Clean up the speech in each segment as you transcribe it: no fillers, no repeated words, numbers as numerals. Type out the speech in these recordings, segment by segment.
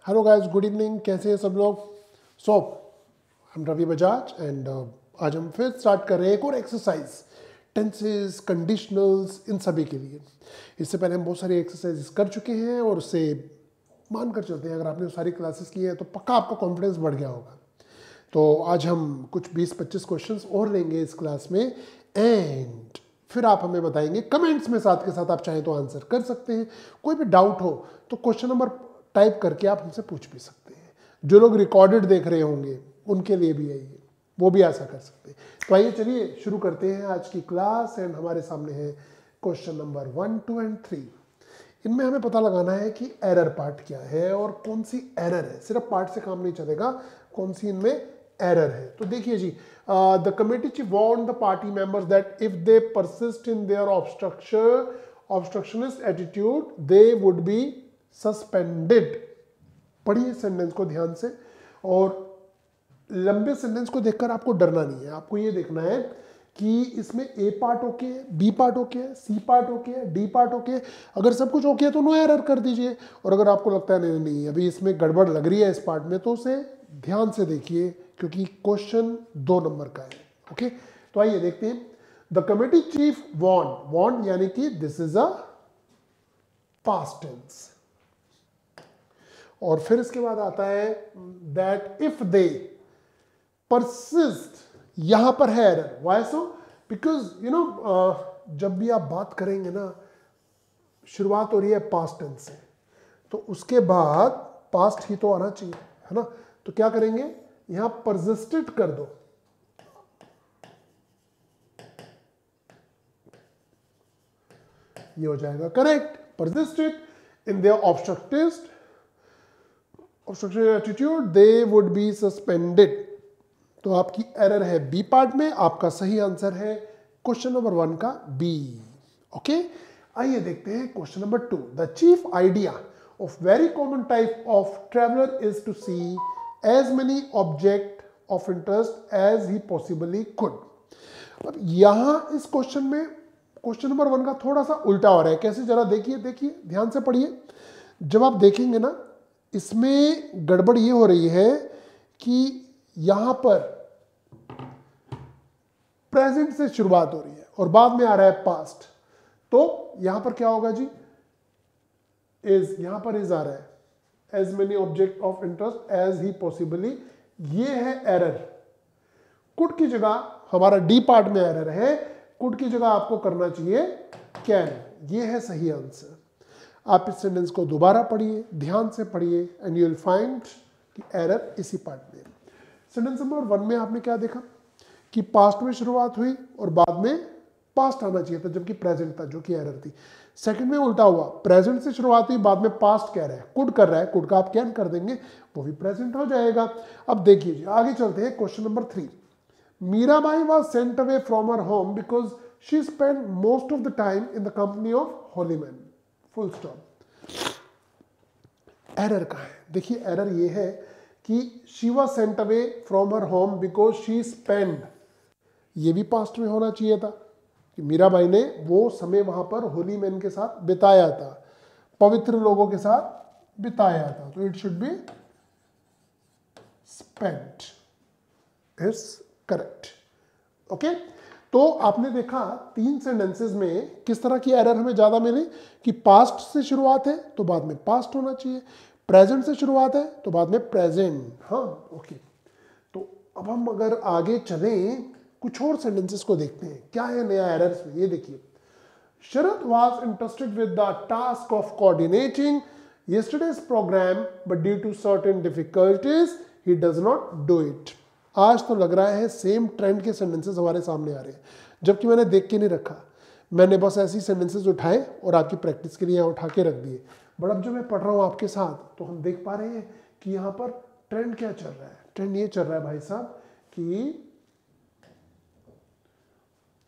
Hello guys, good evening. कैसे हैं सब लोग? So I am Ravi Bajaj and आज हम फिर स्टार्ट कर रहे हैं एक और एक्सरसाइज, टेंसेस, कंडीशनल्स, इन सभी के लिए। इससे पहले हम बहुत सारी एक्सरसाइजेस कर चुके हैं और उससे मान कर चलते हैं अगर आपने वो सारी क्लासेस की है तो पक्का आपका कॉन्फिडेंस बढ़ गया होगा। तो आज हम कुछ 20-25 क्वेश्चंस और लेंगे इस क्लास में एंड फिर आप हमें बताएंगे कमेंट्स में, साथ के साथ आप चाहें तो आंसर कर सकते हैं। कोई भी डाउट हो तो क्वेश्चन नंबर टाइप करके आप हमसे पूछ भी सकते हैं। जो लोग रिकॉर्डेड देख रहे होंगे उनके लिए भी है ये, वो भी ऐसा कर सकते हैं। तो आइए चलिए शुरू करते हैं आज की क्लास एंड हमारे सामने है क्वेश्चन नंबर 1, 2 एंड 3। इनमें हमें पता लगाना है कि एरर पार्ट क्या है और कौन सी एरर है। सिर्फ पार्ट से काम नहीं चलेगा, कौन सी इनमें एरर है। तो देखिए जी, the committee chief warned the party members that if they persist in their obstructionist attitude they would be suspended. पढ़िए सेंटेंस को ध्यान से, और लंबे सेंटेंस को देखकर आपको डरना नहीं है। आपको ये देखना है कि इसमें ए पार्ट ओके है, बी पार्ट ओके है, सी पार्ट ओके है, डी पार्ट ओके है। अगर सब कुछ ओके है तो नो एरर कर दीजिए, और अगर आपको लगता है नहीं नहीं अभी इसमें गड़बड़ लग रही है इस पार्ट में, तो उसे ध्यान से देखिए क्योंकि क्वेश्चन 2 नंबर का है। ओके, तो आइए देखते हैं। द कमिटी चीफ वॉर्न यानी कि this is a past tense, और फिर इसके बाद आता है दैट इफ दे परसिस्ट, यहां पर है error. Why so? Because you know जब भी आप बात करेंगे ना, शुरुआत हो रही है पास्ट टेंस से, तो उसके बाद पास्ट ही तो आना चाहिए, है ना। तो क्या करेंगे, यहां परसिस्टेड कर दो, ये हो जाएगा correct. Persisted in their obstructive attitude they would be suspended. तो आपकी एरर है बी पार्ट में, आपका सही आंसर है क्वेश्चन नंबर 1 का बी। ओके, आइए देखते हैं question number 2। The chief idea of very common type of traveller is to see as many object of interest as he possibly could. अब यहां इस क्वेश्चन में क्वेश्चन नंबर 1 का थोड़ा सा उल्टा हो रहा है। कैसे, जरा देखिए ध्यान से पढ़िए। जब आप देखेंगे ना, इसमें गड़बड़ ये हो रही है कि यहां पर प्रेजेंट से शुरुआत हो रही है और बाद में आ रहा है पास्ट। तो यहां पर क्या होगा जी, इज, यहां पर इज आ रहा है as many object of interest as he possibly, ये है एरर। कुड की जगह हमारा डी पार्ट में एरर है, कुड की जगह आपको करना चाहिए कैन। ये है सही आंसर। आप इस सेंटेंस को दोबारा पढ़िए, ध्यान से पढ़िए एंड यू विल फाइंड कि एरर इसी पार्ट में। सेंटेंस नंबर 1 में आपने क्या देखा कि पास्ट में शुरुआत हुई और बाद में पास्ट आना चाहिए था, जबकि प्रेजेंट था, जो कि एरर थी। सेकंड में उल्टा हुआ, प्रेजेंट से शुरुआत हुई, बाद में पास्ट कह रहा है, कुड कर रहा है, कुड का आप कैन कर देंगे, वो भी प्रेजेंट हो जाएगा। अब देखिए आगे चलते हैं question number 3। Mirabai was sent away from her home because she spend most of the time in the company of Holi man. Full stop. Error कहाँ है? देखिए एरर ये है कि she was sent away from her home because she spend, ये भी past में होना चाहिए था कि मीराबाई ने वो समय वहां पर होली मैन के साथ बिताया था, पवित्र लोगों के साथ बिताया था। तो it should be spent, is correct. Okay, तो आपने देखा 3 सेंटेंसेस में किस तरह की एरर हमें ज्यादा मिली कि पास्ट से शुरुआत है तो बाद में पास्ट होना चाहिए, प्रेजेंट से शुरुआत है तो बाद में प्रेजेंट। हाँ ओके, तो अब हम अगर आगे चलें कुछ और सेंटेंसेस को देखते हैं क्या है नया एरर्स में। ये देखिए, Sharad was interested with the task of coordinating yesterday's programme but due to certain difficulties he does not do it. आज तो लग रहा है सेम ट्रेंड के सेंटेंसेस हमारे सामने आ रहे हैं, जबकि मैंने देख के नहीं रखा, मैंने बस ऐसी सेंटेंसेस उठाए और आपकी प्रैक्टिस के लिए यहाँ उठा के रख दिए। बट अब जब मैं पढ़ रहा हूँ आपके साथ तो हम देख पा रहे हैं कि यहाँ पर ट्रेंड क्या चल रहा है। ट्रेंड ये चल रहा है भाई साहब कि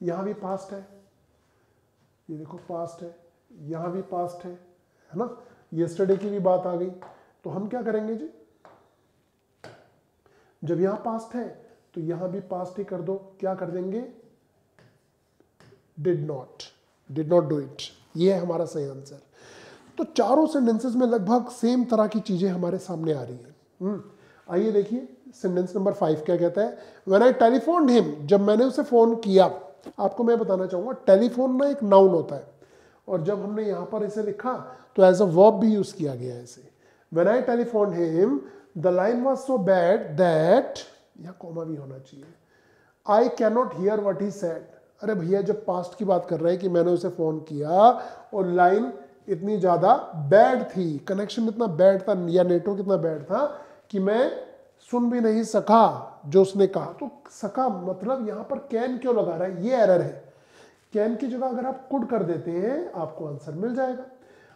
यहां भी पास्ट है, ये देखो पास्ट है, यहां भी पास्ट है ना। यस्टरडे की भी बात आ गई, तो हम क्या करेंगे जी, जब यहां पास्ट है तो यहां भी पास्ट ही कर दो। क्या कर देंगे, डिड नॉट डू इट। ये है हमारा सही आंसर। तो चारों सेंटेंसेस में लगभग सेम तरह की चीजें हमारे सामने आ रही हैं। आइए देखिए सेंटेंस नंबर 5 क्या कहता है। व्हेन आई टेलीफोन्ड हिम, जब मैंने उसे फोन किया। आपको मैं बताना चाहूंगा टेलीफोन ना एक नाउन होता है, और जब हमने यहाँ पर इसे लिखा तो एज अ वर्ब भी यूज किया गया है इसे। When I telephoned him the line was so bad that, यहाँ कॉमा भी होना चाहिए, I can not hear what he said. अरे भैया जब पास्ट की बात कर रहे हैं कि मैंने उसे फोन किया और लाइन इतनी ज्यादा बैड थी, कनेक्शन इतना बैड था या नेटवर्क इतना बैड था कि मैं सुन भी नहीं सका जो उसने कहा। तो सका मतलब यहां पर कैन क्यों लगा रहा है, ये एरर है। कैन की जगह अगर आप कुड कर देते हैं आपको आंसर मिल जाएगा।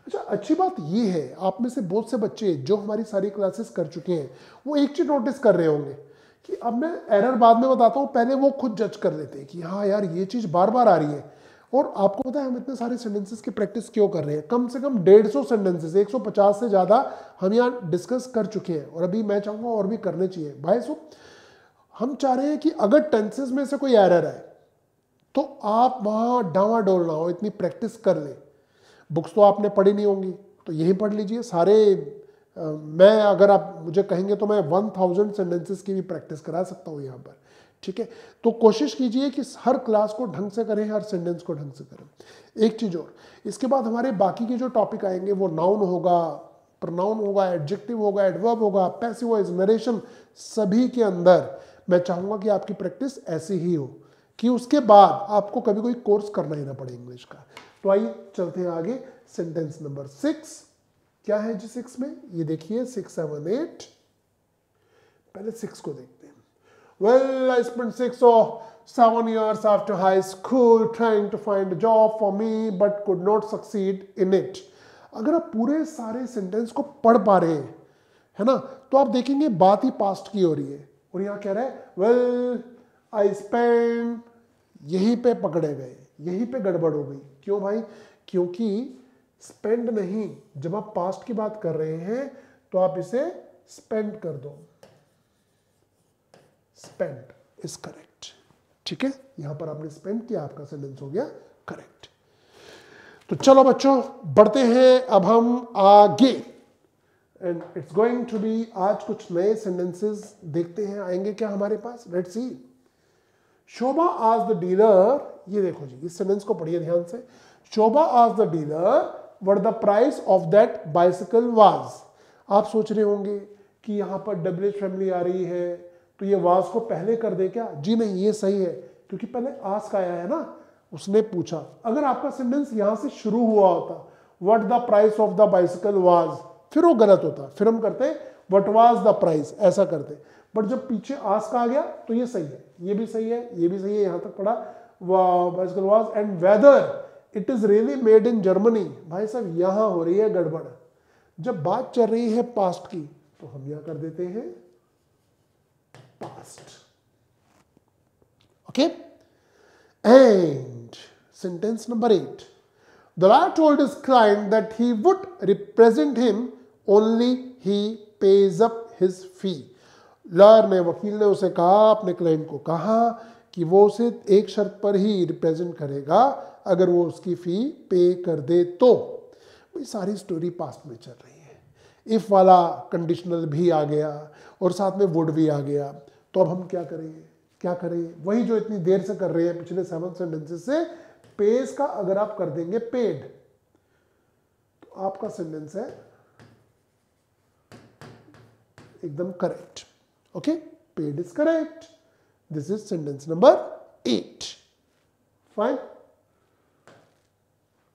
अच्छा, अच्छी बात ये है आप में से बहुत से बच्चे जो हमारी सारी क्लासेस कर चुके हैं वो एक चीज नोटिस कर रहे होंगे कि अब मैं एरर बाद में बताता हूं, पहले वो खुद जज कर लेते हैं कि हाँ यार ये चीज बार बार आ रही है। और आपको पता है हम इतने सारे सेंटेंसेस की प्रैक्टिस क्यों कर रहे हैं? कम से कम 150 सेंटेंसेस, 150 से ज्यादा हम यहाँ डिस्कस कर चुके हैं और अभी मैं चाहूंगा और भी करने चाहिए। भाई सो हम चाह रहे हैं कि अगर टेंसेस में से कोई एरर है तो आप वहां डावाडोल ना हो, इतनी प्रैक्टिस कर लें। बुक्स तो आपने पढ़ी नहीं होंगी तो यही पढ़ लीजिए सारे। मैं अगर आप मुझे कहेंगे तो मैं 1000 सेंटेंसेस की भी प्रैक्टिस करा सकता हूँ यहाँ पर, ठीक है। तो कोशिश कीजिए कि हर क्लास को ढंग से करें, हर सेंटेंस को ढंग से करें। एक चीज और, इसके बाद हमारे बाकी के जो टॉपिक आएंगे वो नाउन होगा, प्रोनाउन होगा, एडजेक्टिव होगा, एडवर्ब होगा, पैसिव वॉइस, नरेशन, सभी के अंदर मैं चाहूंगा कि आपकी प्रैक्टिस ऐसी ही हो कि उसके बाद आपको कभी कोई कोर्स करना ही ना पड़े इंग्लिश का। तो आइए चलते हैं आगे। सेंटेंस नंबर 6 क्या है जी 6 में, ये देखिए 6, 7, 8। पहले 6 को देखते हैं। Well, I spent 6 or 7 years after high school trying to find a job for me but could not succeed in it. अगर आप पूरे सारे सेंटेंस को पढ़ पा रहे हैं, है ना, तो आप देखेंगे बात ही पास्ट की हो रही है। और यहाँ कह रहा है well, I spent, यहीं पे पकड़े गए, यहीं पे गड़बड़ हो गई। क्यों भाई? क्योंकि स्पेंड नहीं, जब आप पास्ट की बात कर रहे हैं तो आप इसे स्पेंड कर दो। स्पेंड इज करेक्ट, ठीक है। यहां पर आपने स्पेंड किया, आपका सेंटेंस हो गया करेक्ट। तो चलो बच्चों बढ़ते हैं अब हम आगे। And it's going to be, आज कुछ नए सेंटेंसेस देखते हैं आएंगे क्या हमारे पास। Let's see. शोभा आज द डीलर, ये देखो जी इस सेंटेंस को पढ़िए ध्यान से। शोभा आज the dealer what the price of that bicycle was. आप सोच रहे होंगे कि यहां पर डब्ल्यूएच फैमिली आ रही है तो ये वाज को पहले कर दे क्या? जी नहीं, ये सही है क्योंकि पहले आस्क आया है ना, उसने पूछा। अगर आपका सेंटेंस यहां से शुरू हुआ होता what the price of the bicycle was, फिर वो गलत होता, फिर हम करते व्हाट वाज द प्राइस, ऐसा करते। बट जब पीछे आस्क आ गया तो ये सही है, ये भी सही है, ये भी सही है। यहां तक पढ़ा bicycle was and whether it is really made in Germany. भाई साहब यहां हो रही है गड़बड़। जब बात चल रही है पास्ट की तो हम यहां कर देते हैं past. Okay? And sentence number 8. The lawyer told his client that he would represent him only he pays up his fee. Lawyer ने, वकील ने उसे कहा, अपने क्लाइंट को कहा कि वो उसे एक शर्त पर ही रिप्रेजेंट करेगा अगर वो उसकी फी पे कर दे तो। वही सारी स्टोरी पास्ट में चल रही है। इफ वाला कंडीशनल भी आ गया और साथ में वुड भी आ गया। तो अब हम क्या करें? वही जो इतनी देर से कर रहे हैं पिछले 7 सेंटेंसेस से। पेज का अगर आप कर देंगे पेड तो आपका सेंटेंस है एकदम correct. Okay, paid is correct. This is sentence number 8। Fine.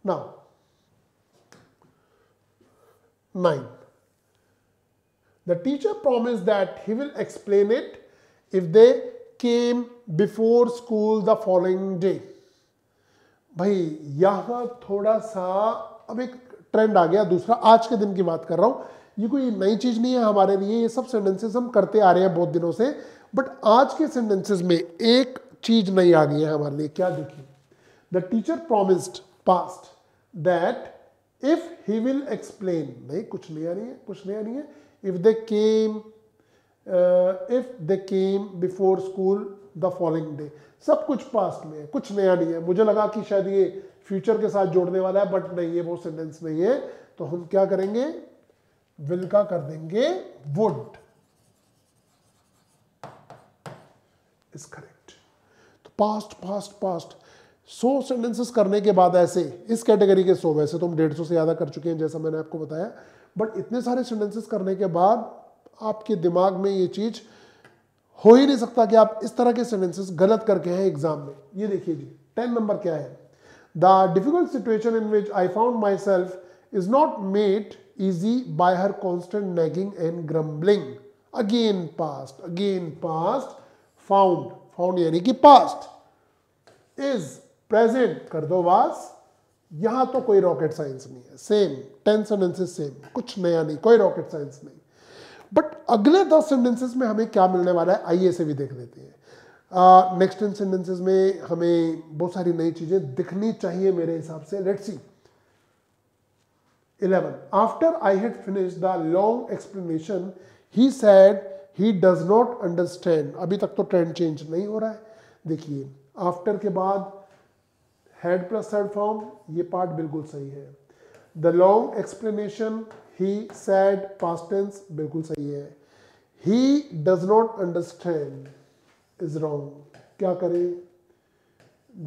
Now 9. The teacher promised that he will explain it if they came before school the following day. भाई यहां थोड़ा सा अब एक ट्रेंड आ गया दूसरा। आज के दिन की बात कर रहा हूं, ये कोई नई चीज नहीं है हमारे लिए, ये सब सेंटेंसेस हम करते आ रहे हैं बहुत दिनों से। बट आज के सेंटेंसेस में एक चीज नई आ गई है हमारे लिए। क्या? देखिए, the teacher promised past that if he will explain, नहीं कुछ नया नहीं है, if they came before school the following day, सब कुछ पास्ट में है, कुछ नया नहीं है। मुझे लगा कि शायद ये फ्यूचर के साथ जोड़ने वाला है, बट नहीं, ये वो सेंटेंस नहीं है। तो हम क्या करेंगे, विल का कर देंगे वुड इज करेक्ट। तो पास्ट पास्ट पास्ट 100 सेंटेंसेस करने के बाद ऐसे इस कैटेगरी के 100, वैसे तो हम 150 से ज़्यादा कर चुके हैं जैसा मैंने आपको बताया, बट इतने सारे सेंटेंसेस करने के बाद आपके दिमाग में ये चीज़ हो ही नहीं सकता कि आप इस तरह के सेंटेंसेस गलत करके हैं एग्जाम में। ये देखिए जी 10 नंबर क्या है, the difficult situation in which I found my self is not made easy by her constant nagging and grumbling. Again past, found यानी कि past, is present कर दो was, यहां तो कोई रॉकेट साइंस नहीं है, सेम 10 सेंटेंसेस सेम, कुछ नया नहीं, कोई रॉकेट साइंस नहीं। बट अगले 10 सेंटेंसेस में हमें क्या मिलने वाला है, आइए से भी देख लेते हैं। नेक्स्ट 10 सेंटेंसेस में हमें बहुत सारी नई चीजें दिखनी चाहिए मेरे हिसाब से। Let's see 11. After I had finished the long explanation, he said he does not understand. अभी तक तो ट्रेंड चेंज नहीं हो रहा है। देखिए आफ्टर के बाद had प्लस थर्ड फॉर्म, ये पार्ट बिल्कुल सही है। The long explanation, he said past tense बिल्कुल सही है। He does not understand is wrong. क्या करें,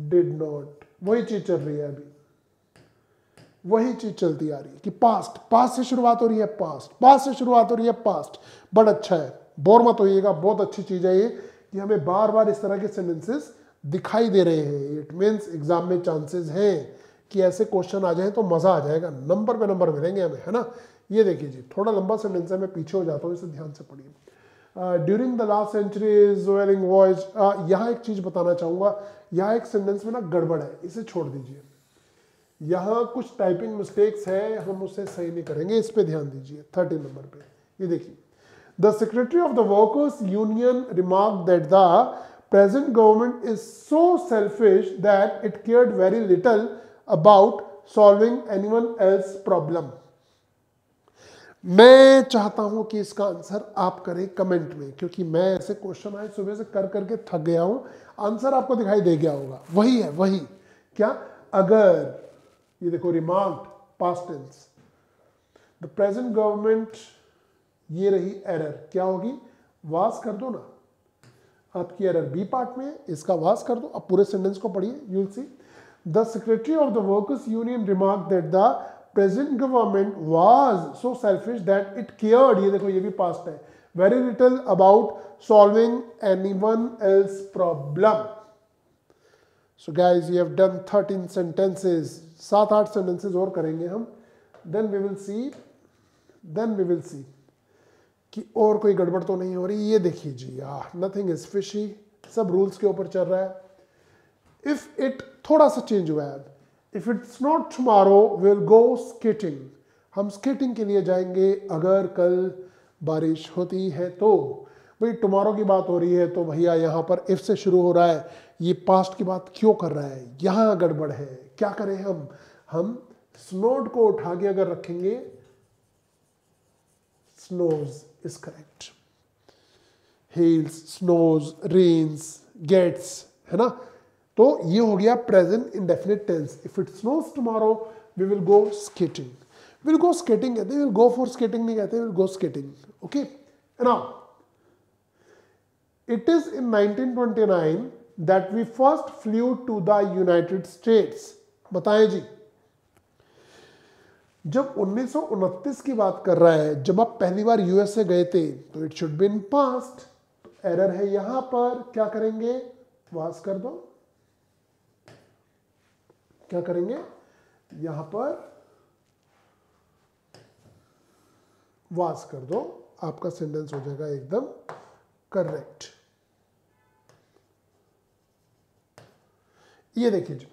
did not, वही चीज चल रही है, अभी वही चीज चलती आ रही है कि पास्ट से शुरुआत हो रही है, पास्ट से शुरुआत हो रही है, पास्ट। बट अच्छा है, बोर मत होइएगा, बहुत अच्छी चीज है ये कि हमें बार बार इस तरह के सेंटेंसेस दिखाई दे रहे हैं। इट मीन्स एग्जाम में चांसेस हैं कि ऐसे क्वेश्चन आ जाए तो मजा आ जाएगा, नंबर पे नंबर मिलेंगे हमें, है ना। ये देखिए जी, थोड़ा लंबा सेंटेंस है, मैं पीछे हो जाता हूँ, इसे ध्यान से पढ़िए। During the last century jewelling voice, यहाँ एक चीज बताना चाहूंगा, यहाँ एक सेंटेंस में ना गड़बड़ है, इसे छोड़ दीजिए। यहाँ कुछ टाइपिंग मिस्टेक्स है, हम उसे सही नहीं करेंगे, इस पे ध्यान दीजिए। 13 नंबर पे ये देखिए, the secretary of the workers union remark that the present government is so selfish that it cared very little about solving anyone else problem. मैं चाहता हूं कि इसका आंसर आप करें कमेंट में, क्योंकि मैं ऐसे क्वेश्चन आज सुबह से कर करके थक गया हूं। आंसर आपको दिखाई दे गया होगा, वही है, वही क्या, अगर ये देखो remarked past tense, the present government, ये रही एरर, क्या होगी, वास कर दो ना, आपकी एरर बी पार्ट में, इसका वास कर दो। अब पूरे सेंटेंस को पढ़िए, you will see the secretary of the workers union remark that the present government was so selfish that it cared, ये देखो ये भी पास्ट है, very little about solving anyone else problem. So guys, you have done 13 sentences, 7-8 sentences और करेंगे हम, then we will see कि और कोई गड़बड़ तो नहीं हो रही। ये देखिए जी, nothing is fishy, सब रूल्स के ऊपर चल रहा है। If it थोड़ा सा चेंज हुआ है, if it's not tomorrow we'll go skating, हम स्केटिंग के लिए जाएंगे अगर कल बारिश होती है तो। भाई टुमारो की बात हो रही है तो भैया यहाँ पर इफ से शुरू हो रहा है, ये पास्ट की बात क्यों कर रहा है, यहाँ गड़बड़ है। क्या करें हम स्नोड को उठा के अगर रखेंगे, snows is correct, hails, snows, rains, gets, है ना। तो ये हो गया present indefinite tense. If it snows tomorrow we will go skating, will go skating कहते हैं, विल गो फॉर स्केटिंग नहीं कहते, will go skating. Okay, now it is in 1929 that we first flew to the United States. बताएं जी, जब 1929 की बात कर रहा है, जब आप पहली बार यूएसए गए थे, तो it should be in past, error है यहां पर, क्या करेंगे, वास कर दो, क्या करेंगे, यहां पर वास कर दो, आपका सेंटेंस हो जाएगा एकदम करेक्ट। ये देखिए जी,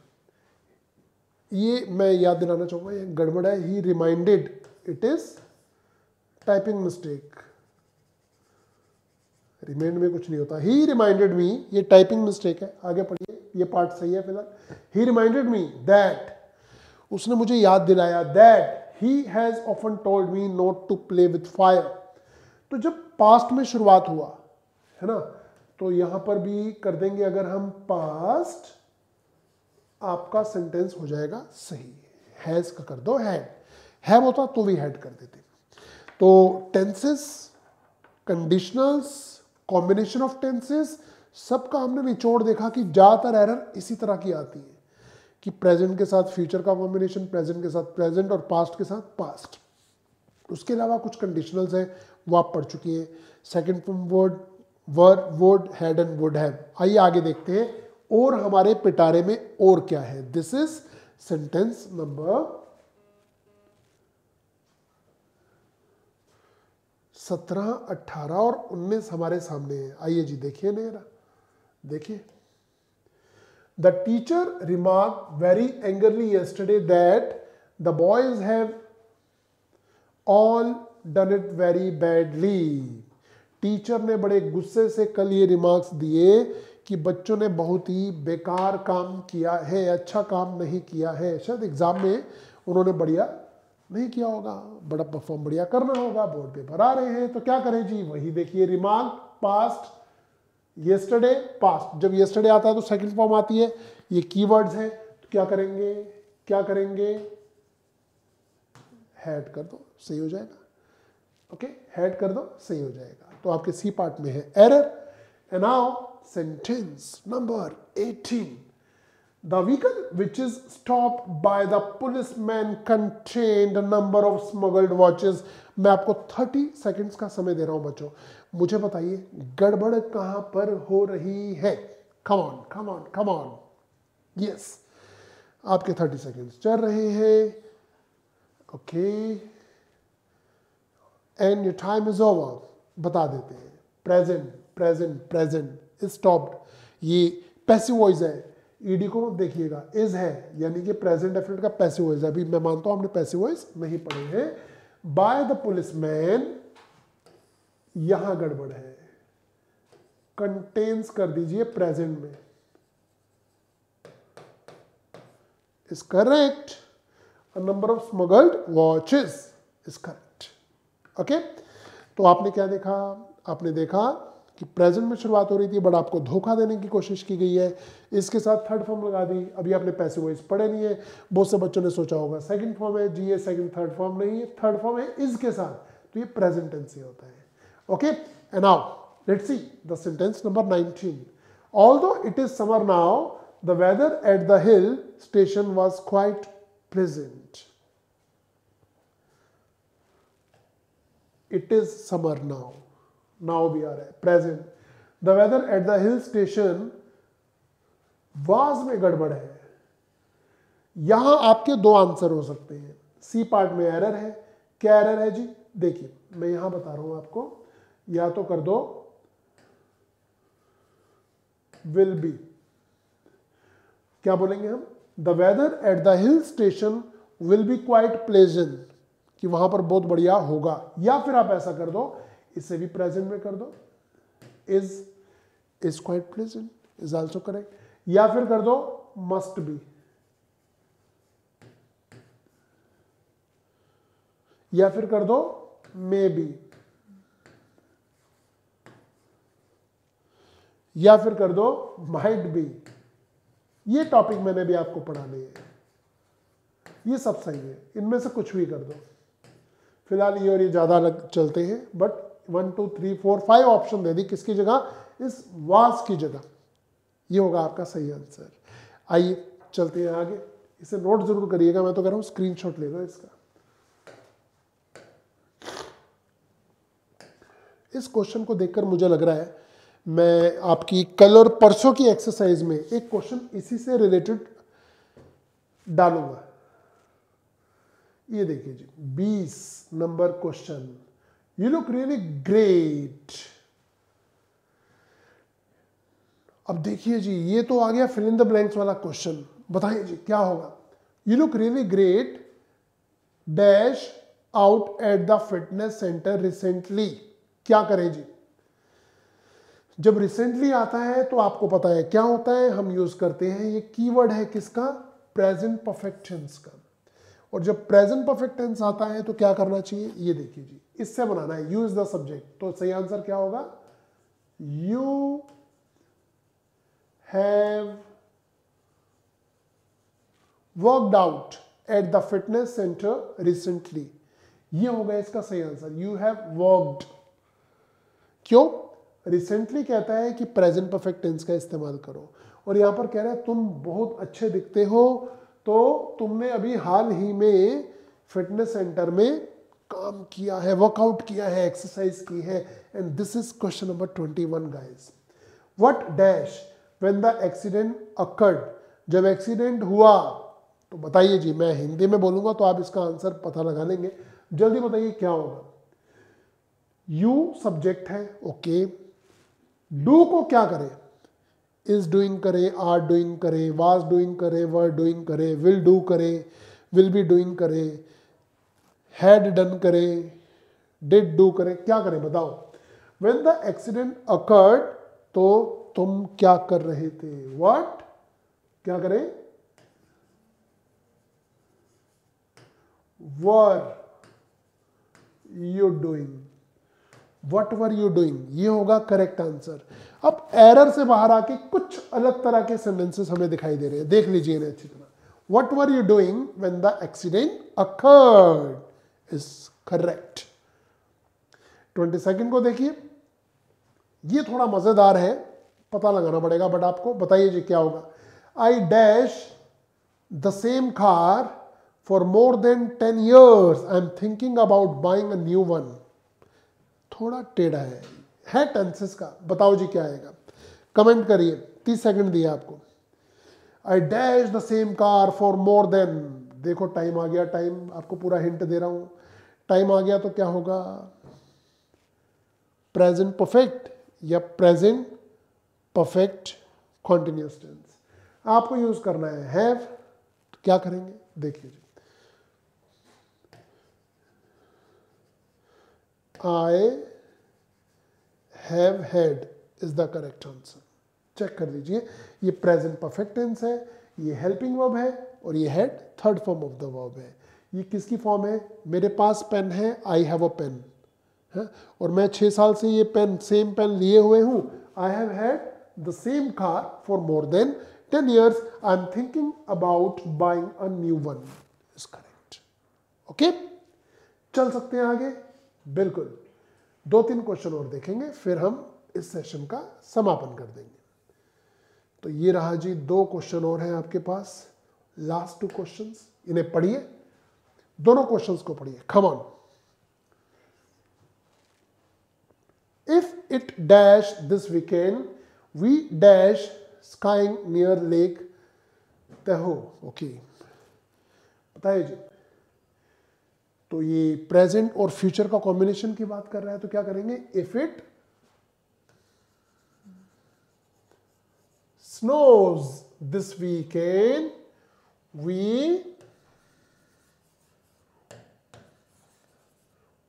ये मैं याद दिलाना चाहूंगा, ये गड़बड़ है, he reminded, it is typing mistake, remind में कुछ नहीं होता, ही रिमाइंडेड मी, ये टाइपिंग मिस्टेक है, आगे पढ़िए, ये पार्ट सही है फिलहाल। ही रिमाइंडेड मी दैट, उसने मुझे याद दिलाया, that he has often told me not to play with fire. तो जब पास्ट में शुरुआत हुआ है ना, तो यहां पर भी कर देंगे अगर हम पास्ट, आपका सेंटेंस हो जाएगा सही। हैज का कर दो हैड, हैव होता तो भी हैड कर देते। तो tenses, conditionals, combination of tenses, सबका हमने निचोड़ देखा कि ज़्यादातर एरर इसी तरह की आती है कि प्रेजेंट के साथ फ्यूचर का कॉम्बिनेशन, प्रेजेंट के साथ प्रेजेंट और पास्ट के साथ पास्ट। उसके अलावा कुछ कंडीशनल्स हैं वो आप पढ़ चुकी हैं। Second form word were, would, had and would have. आइए आगे देखते हैं और हमारे पिटारे में और क्या है। दिस इज सेंटेंस नंबर 17, 18 और 19 हमारे सामने है। आइए जी देखिए नेरा, देखिए। The teacher remark very angrily yesterday that the boys have all done it very badly. Teacher ने बड़े गुस्से से कल ये रिमार्क्स दिए कि बच्चों ने बहुत ही बेकार काम किया है, अच्छा काम नहीं किया है। शायद एग्जाम में उन्होंने बढ़िया नहीं किया होगा, बड़ा परफॉर्म बढ़िया करना होगा, बोर्ड पेपर आ रहे हैं तो क्या करें जी, वही देखिए रिमार्क पास्ट, येस्टरडे पास्ट। जब येस्टरडे आता है तो सेकंड फॉर्म आती है, ये कीवर्ड्स हैं तो क्या करेंगे, क्या करेंगे, हैड कर दो, सही हो जाएगा। ओके, हैड कर दो, सही हो जाएगा। तो आपके सी पार्ट में है error. And now sentence number 18, the vehicle which is stopped by the policeman contained a number of smuggled watches। मैं आपको 30 सेकंड्स का समय दे रहा हूं बच्चों, मुझे बताइए गड़बड़ कहां पर हो रही है। Come on come on come on, yes, आपके 30 सेकंड्स चल रहे हैं। Okay, and your time is over. बता देते हैं प्रेजेंट प्रेजेंट प्रेजेंट, स्टॉप्ड, ये पैसिव वॉइस है। ईडी को मत देखिएगा, इज है यानी कि प्रेजेंट डेफिनेट का पैसिव वॉइस है। अभी मैं मानता हूं हमने पैसिव वॉइस नहीं पढ़े हैं। बाय द पुलिसमैन, यहां गड़बड़ है, कंटेन्स कर दीजिए प्रेजेंट में, is correct. A number of smuggled watches is correct. Okay, तो आपने क्या देखा, आपने देखा कि प्रेजेंट में शुरुआत हो रही थी बट आपको धोखा देने की कोशिश की गई है। इसके साथ थर्ड फॉर्म लगा दी। अभी आपने पैसिव वॉइस पढ़े नहीं है, बहुत से बच्चों ने सोचा होगा सेकंड फॉर्म है जी, ये सेकंड थर्ड फॉर्म नहीं है, थर्ड फॉर्म है इज के साथ, तो ये प्रेजेंट टेंस से होता है। Okay, and now let's see the sentence number 19। Although it is summer now the weather at the hill station was quite pleasant. It is summer now, now भी आ रहा है present. The weather at the hill station was में गड़बड़ है। यहां आपके दो आंसर हो सकते हैं। सी पार्ट में एरर है। क्या एरर है जी, देखिए मैं यहां बता रहा हूं आपको, या तो कर दो विल बी, क्या बोलेंगे हम, the weather at the hill station will be quite pleasant, कि वहां पर बहुत बढ़िया होगा। या फिर आप ऐसा कर दो, इसे भी प्रेजेंट में कर दो, is quite pleasant is also correct. या फिर कर दो मस्ट बी, या फिर कर दो मे बी, या फिर कर दो माइट बी। ये टॉपिक मैंने भी आपको पढ़ाने हैं, ये सब सही है, इनमें से कुछ भी कर दो। फिलहाल ये और ये ज्यादा चलते हैं, बट 1 2 3 4 5 ऑप्शन दे दी, किसकी जगह, इस वाज की जगह। ये होगा आपका सही आंसर। आइए चलते हैं आगे, इसे नोट जरूर करिएगा, मैं तो कह रहा हूं स्क्रीनशॉट ले लो इसका। इस क्वेश्चन को देखकर मुझे लग रहा है मैं आपकी कल और परसों की एक्सरसाइज में एक क्वेश्चन इसी से रिलेटेड डालूंगा। ये देखिए जी 20 number question, you look really great. अब देखिए जी, ये तो आ गया फिल इन द ब्लैंक्स वाला क्वेश्चन। बताइए जी क्या होगा। You look really great dash out at the fitness centre recently. क्या करें जी, जब रिसेंटली आता है तो आपको पता है क्या होता है, हम यूज करते हैं, ये कीवर्ड है किसका, प्रेजेंट परफेक्ट टेंस का। और जब प्रेजेंट परफेक्ट टेंस आता है तो क्या करना चाहिए, ये देखिए जी, इससे बनाना है, यू इज द सब्जेक्ट। तो सही आंसर क्या होगा, you have worked out at the fitness centre recently, ये होगा इसका सही आंसर। यू हैव वर्कड, क्यों? रिसेंटली कहता है कि प्रेजेंट परफेक्ट टेंस का इस्तेमाल करो, और यहां पर कह रहा है तुम बहुत अच्छे दिखते हो, तो तुमने अभी हाल ही में फिटनेस सेंटर में काम किया है, वर्कआउट किया है, एक्सरसाइज की है। And this is question number 21 guys. What dash when the accident occurred, जब एक्सीडेंट हुआ तो बताइए जी, मैं हिंदी में बोलूंगा तो आप इसका आंसर पता लगा लेंगे। जल्दी बताइए क्या होगा। यू सब्जेक्ट है, ओके। डू को क्या करे? इज डूइंग करे, आर डूइंग करे, वाज डूइंग करे, वर डूइंग करे, विल डू करे, विल बी डूइंग करे, हैड डन करे, डिड डू करे, क्या करे बताओ। व्हेन द एक्सीडेंट अकर्ड, तो तुम क्या कर रहे थे? व्हाट, क्या करे? Were you doing, what were you doing, ये होगा करेक्ट आंसर। अब एरर से बाहर आके कुछ अलग तरह के सेंटेंसेस हमें दिखाई दे रहे हैं, देख लीजिए इन्हें अच्छी तरह। What were you doing when the accident occurred is correct. 22 को देखिए, ये थोड़ा मजेदार है, पता लगाना पड़ेगा, बट आपको बताइए जी क्या होगा। I dash the same car for more than 10 years, I am thinking about buying a new one. थोड़ा टेढ़ा है टेंसेस का, बताओ जी क्या आएगा, कमेंट करिए, 30 सेकंड दिए आपको। I dash the same car for more than, देखो टाइम आ गया, टाइम आपको पूरा हिंट दे रहा हूं, टाइम आ गया तो क्या होगा? प्रेजेंट परफेक्ट या प्रेजेंट परफेक्ट कॉन्टिन्यूअस टेंस आपको यूज करना है। हैव, तो क्या करेंगे देखिए जी। I have had is the correct answer. Check कर लीजिए, ये प्रेजेंट परफेक्ट टेंस है, ये हेल्पिंग वर्ब है, और ये had third form of the verb है। ये किसकी फॉर्म है? मेरे पास पेन है, आई हैव अ पेन है, और मैं 6 साल से ये पेन, सेम पेन लिए हुए हूं। आई have had the same car for more than 10 years, I am thinking about buying a new one is correct. Okay, चल सकते हैं आगे, बिल्कुल। 2-3 क्वेश्चन और देखेंगे, फिर हम इस सेशन का समापन कर देंगे। तो ये रहा जी, 2 क्वेश्चन और हैं आपके पास, लास्ट 2 क्वेश्चंस, इन्हें पढ़िए, दोनों क्वेश्चंस को पढ़िए, come on. If it dash this weekend we dash skiing near Lake Tahoe, okay, बताइए जी। तो ये प्रेजेंट और फ्यूचर का कॉम्बिनेशन की बात कर रहा है, तो क्या करेंगे? If it snows this weekend we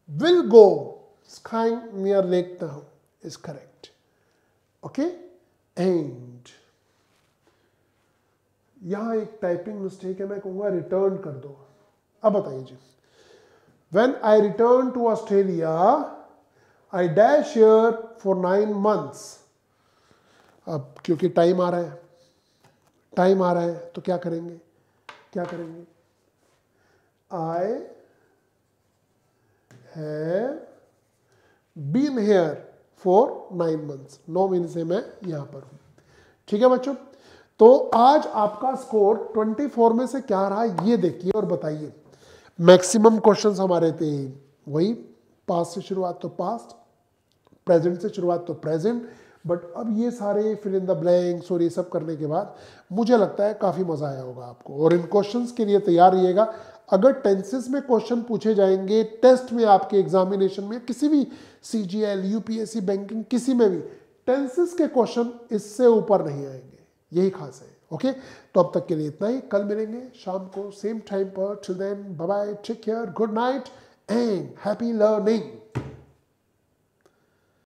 will go skiing near Lake Tahoe is correct. Okay, and यहां एक टाइपिंग मिस्टेक है, मैं कहूंगा रिटर्न कर दो। अब बताइए जी। When I returned to Australia, I dash here for 9 months. अब क्योंकि टाइम आ रहा है, टाइम आ रहा है, तो क्या करेंगे? क्या करेंगे? I have been here for 9 months. 9 महीने से मैं यहां पर हूं। ठीक है बच्चों, तो आज आपका स्कोर 24 में से क्या रहा ये देखिए और बताइए। मैक्सिमम क्वेश्चंस हमारे थे वही, पास्ट से शुरुआत तो पास्ट, प्रेजेंट से शुरुआत तो प्रेजेंट, बट अब ये सारे फिल इन द ब्लैंक्स और ये सब करने के बाद मुझे लगता है काफ़ी मज़ा आया होगा आपको। और इन क्वेश्चंस के लिए तैयार रहिएगा। अगर टेंसेस में क्वेश्चन पूछे जाएंगे टेस्ट में, आपके एग्जामिनेशन में, किसी भी CGL, UPSC, बैंकिंग, किसी में भी टेंसेस के क्वेश्चन इससे ऊपर नहीं आएंगे, यही खास है। ओके, तो अब तक के लिए इतना ही, कल मिलेंगे शाम को सेम टाइम पर। Till then bye bye, take care, good night and happy learning.